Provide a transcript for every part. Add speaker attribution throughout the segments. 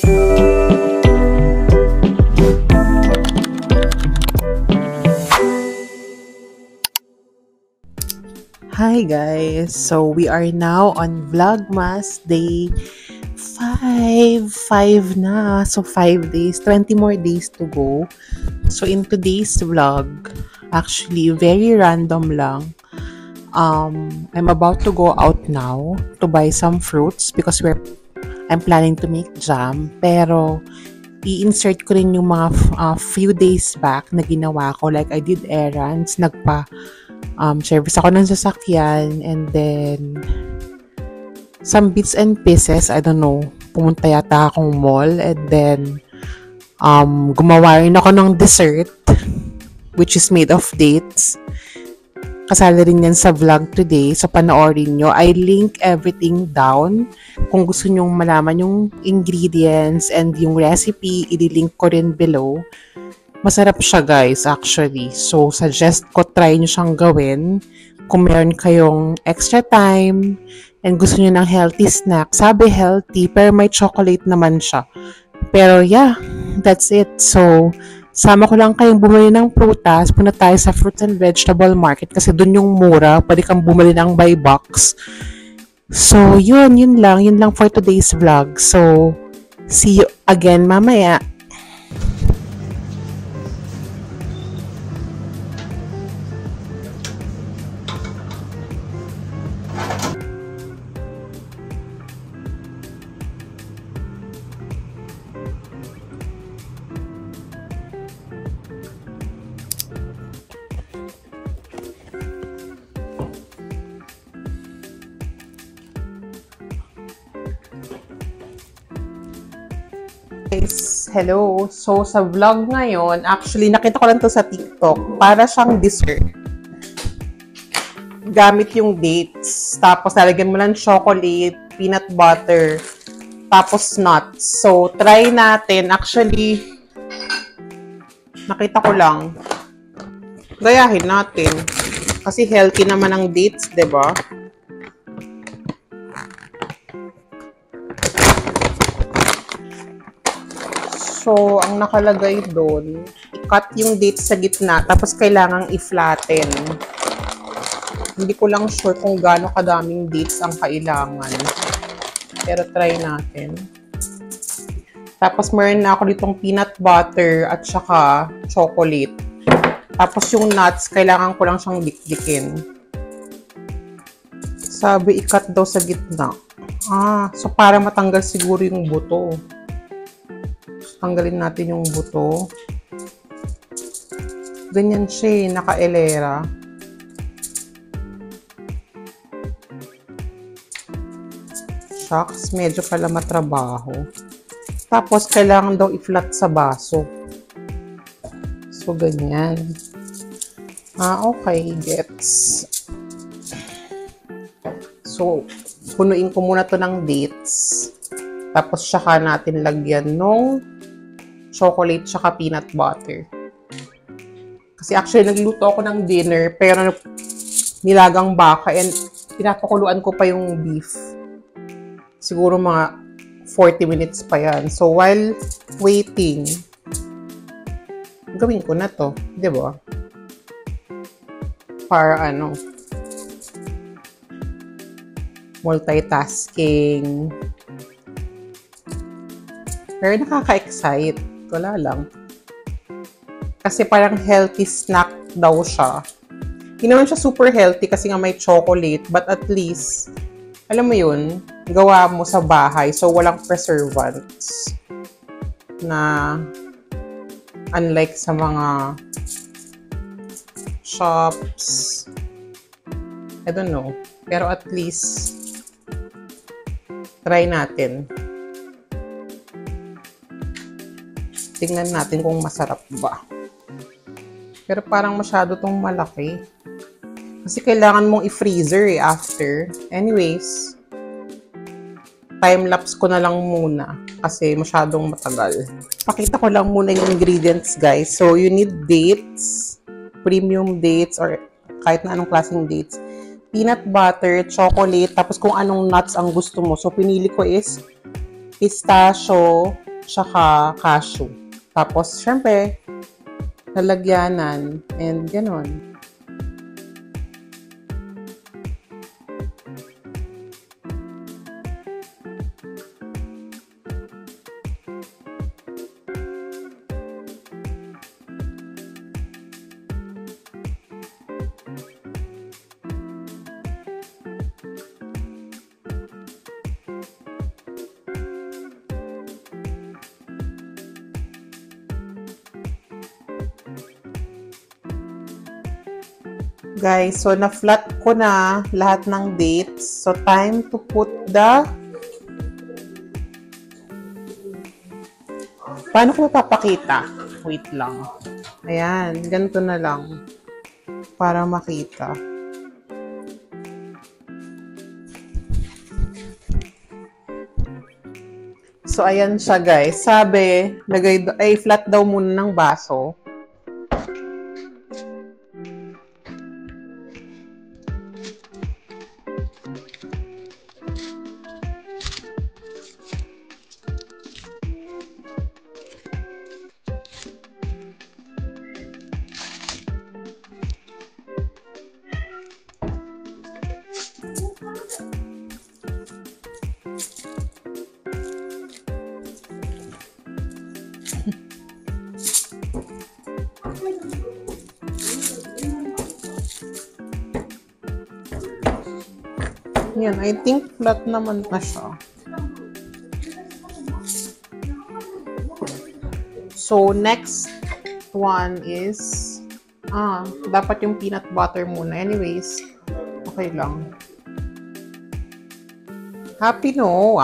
Speaker 1: Hi guys! So we are now on Vlogmas Day 5 na. So 5 days, 20 more days to go. So in today's vlog, actually very random lang. I'm about to go out now to buy some fruits because I'm planning to make jam. Pero i-insert ko rin yung mga few days back na ginawa ko. Like I did errands, service ako ng sasakyan, and then some bits and pieces, I don't know, pumunta yata akong mall, and then gumawa rin ako ng dessert which is made of dates. Kasali rin yan sa vlog today, so panoorin nyo. I link everything down. Kung gusto nyong malaman yung ingredients and yung recipe, i-link ko rin below. Masarap siya guys, actually. So, suggest ko try nyo siyang gawin. Kung meron kayong extra time and gusto nyo ng healthy snack. Sabi healthy, pero may chocolate naman siya. Pero yeah, that's it. So, sama ko lang kayong bumili ng prutas. Punta tayo sa fruits and vegetable market kasi dun yung mura. Pwede kang bumili ng buy box. So, yun lang. Yun lang for today's vlog. So, see you again mamaya. Guys, hello. So, sa vlog ngayon, actually, nakita ko lang to sa TikTok. Para siyang dessert. Gamit yung dates. Tapos, lalagyan mo lang chocolate, peanut butter, tapos nuts. So, try natin. Actually, nakita ko lang. Gayahin natin. Kasi healthy naman ang dates, 'di ba? So, ang nakalagay doon, i-cut yung dates sa gitna, tapos kailangang i-flatten. Hindi ko lang sure kung gaano kadaming dates ang kailangan. Pero try natin. Tapos meron na ako ditong peanut butter at saka chocolate. Tapos yung nuts, kailangan ko lang siyang dikdikin. Sabi, i-cut daw sa gitna. So para matanggal siguro yung buto. Tanggalin natin yung buto. Ganyan siya, naka-elera. Shucks, medyo pala matrabaho. Tapos, kailangan daw i-flat sa baso. So, ganyan. Okay, gets. So, punuin ko muna to ng dates. Tapos, saka natin lagyan nung chocolate tsaka peanut butter. Kasi actually, nagluto ako ng dinner, pero nilagang baka and pinapakuluan ko pa yung beef. Siguro mga 40 minutes pa yan. So, while waiting, gawin ko na to. Diba? Para multitasking. Pero nakaka-excite. Wala lang. Kasi parang healthy snack daw siya. Hindi naman siya super healthy kasi nga may chocolate. But at least, alam mo yun, gawa mo sa bahay. So, walang preservants. Na unlike sa mga shops. I don't know. Pero at least, try natin. Tingnan natin kung masarap ba. Pero parang masyado tong malaki. Kasi kailangan mong i-freezer after. Anyways, time-lapse ko na lang muna. Kasi masyadong matagal. Pakita ko lang muna yung ingredients, guys. So, you need dates. Premium dates or kahit na anong klaseng dates. Peanut butter, chocolate, tapos kung anong nuts ang gusto mo. So, pinili ko is pistachio, tsaka cashew. Tapos, syempre, lalagyanan, and ganon. Guys, so na-flat ko na lahat ng dates. So, time to put the... Paano ko mapapakita? Wait lang. Ayan, ganito na lang. Para makita. So, ayan siya guys. Sabi, flat daw muna ng baso. Yan, I think flat naman na siya. So, next one is, dapat yung peanut butter muna. Anyways, okay lang. Happy no,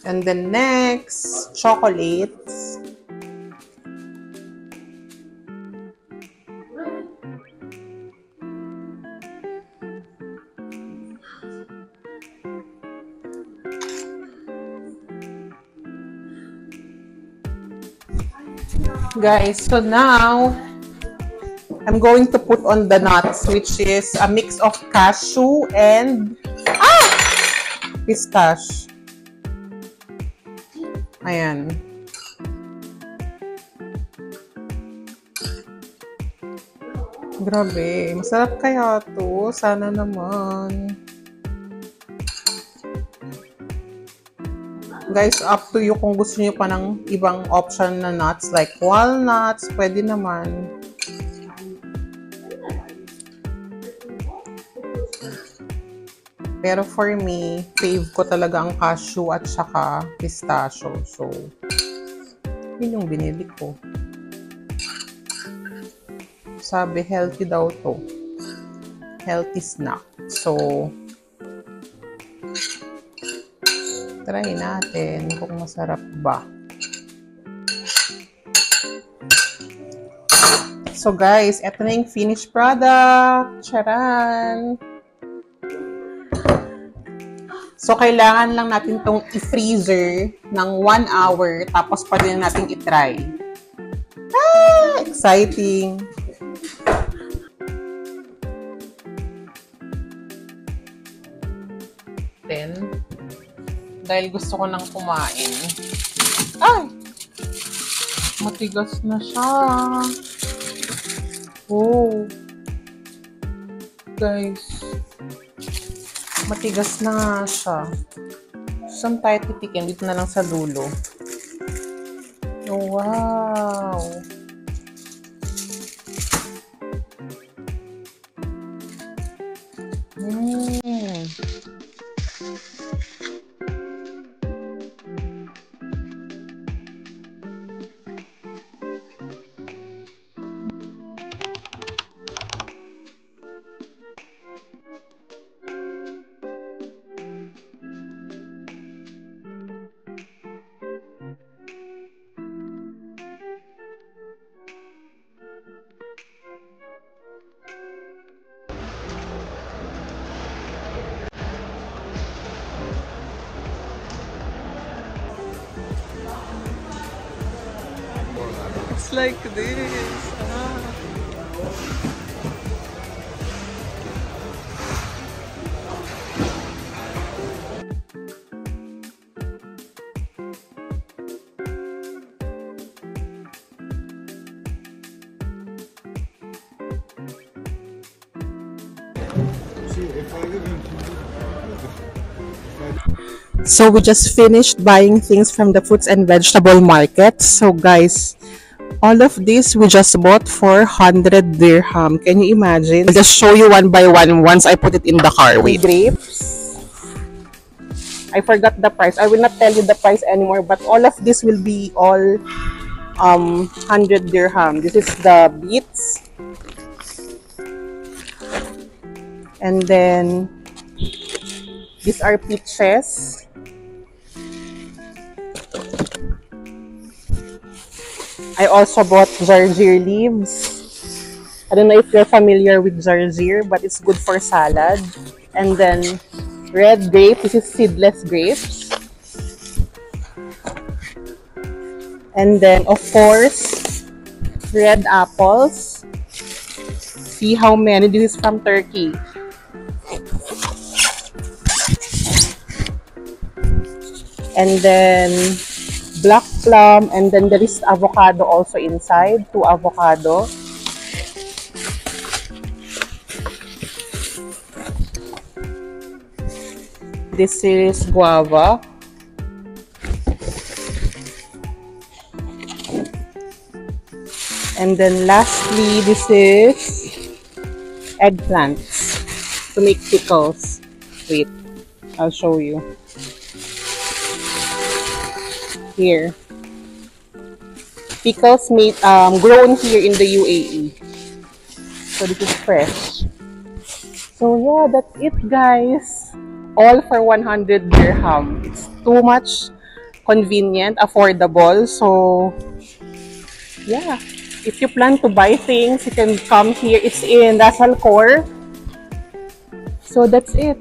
Speaker 1: And then next, chocolates. Guys, so now, I'm going to put on the nuts, which is a mix of cashew and pistache. Ayan. Grabe, masarap kaya to. Sana naman. Guys, up to you kung gusto niyo pa ng ibang option na nuts like walnuts, pwede naman. Pero for me, fave ko talaga ang cashew at saka pistachio. So, yun yung binili ko. Sabi, healthy daw to. Healthy snack. So, try natin kung masarap ba. So guys, eto na yung finished product. Charan! So kailangan lang natin tong i-freezer ng 1 hour tapos pa din natin i-try. Exciting! Then, dahil gusto ko nang kumain. Ay! Matigas na siya. Oh. Guys. Matigas na nga siya. Saan tayo titikin? Dito na lang sa dulo. Oh, wow. It's like this. So we just finished buying things from the fruits and vegetable market. So guys, all of this we just bought for 100 dirham. Can you imagine? I'll just show you one by one once I put it in the car. Wait. Grapes. I forgot the price. I will not tell you the price anymore, but all of this will be all 100 dirham. This is the beets. And then these are peaches. I also bought jarjir leaves. I don't know if you're familiar with jarjir, but it's good for salad. And then red grape. This is seedless grapes. And then, of course, red apples. See how many. This is from Turkey. And then black plum, and then there is avocado also inside, 2 avocado. This is guava. And then lastly, this is eggplants to make pickles. Wait, I'll show you. Here, pickles made grown here in the UAE. So this is fresh. So yeah, that's it, guys. All for 100 dirham. It's too much convenient, affordable. So yeah, if you plan to buy things, you can come here. It's in Ras Al Khor. So that's it.